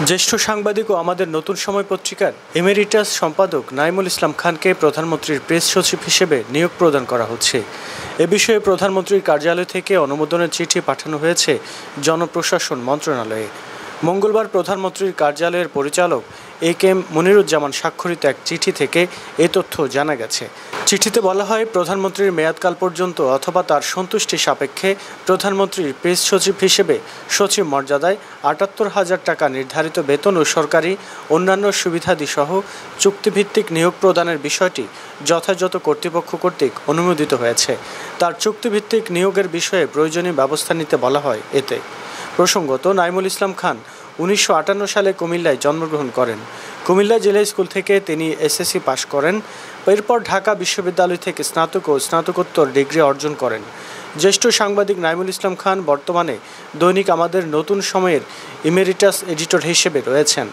জ্যেষ্ঠ সাংবাদিক ও আমাদের নতুন সময় পত্রিকার এমেরিটাস সম্পাদক নাঈমুল ইসলাম খানকে প্রধানমন্ত্রীর প্রেস সচিব হিসেবে নিয়োগ প্রদান করা হচ্ছে। এ বিষয়ে প্রধানমন্ত্রীর কার্যালয় থেকে অনুমোদনের চিঠি পাঠানো হয়েছে জনপ্রশাসন মন্ত্রণালয়ে। মঙ্গলবার প্রধানমন্ত্রীর কার্যালয়ের পরিচালক এ.কে.এম. মনিরুজ্জামান স্বাক্ষরিত এক চিঠি থেকে এ তথ্য জানা গেছে। চিঠিতে বলা হয়, প্রধানমন্ত্রীর মেয়াদকাল পর্যন্ত অথবা তার সন্তুষ্টি সাপেক্ষে প্রধানমন্ত্রীর প্রেস সচিব হিসেবে সচিব মর্যাদায় ৭৮,০০০ টাকা নির্ধারিত বেতন ও সরকারি অন্যান্য সুবিধাদি সহ চুক্তিভিত্তিক নিয়োগ প্রদানের বিষয়টি যথাযথ কর্তৃপক্ষ কর্তৃক অনুমোদিত হয়েছে। তার চুক্তিভিত্তিক নিয়োগের বিষয়ে প্রয়োজনীয় ব্যবস্থা নিতে বলা হয় এতে। প্রসঙ্গত, নাঈমুল ইসলাম খান ১৯৫৮ সালে কুমিল্লায় জন্মগ্রহণ করেন। কুমিল্লা জেলা স্কুল থেকে তিনি এসএসসি পাশ করেন। এরপর ঢাকা বিশ্ববিদ্যালয় থেকে স্নাতক ও স্নাতকোত্তর ডিগ্রি অর্জন করেন। জ্যেষ্ঠ সাংবাদিক নাঈমুল ইসলাম খান বর্তমানে দৈনিক আমাদের নতুন সময়ের ইমেরিটাস এডিটর হিসেবে রয়েছেন।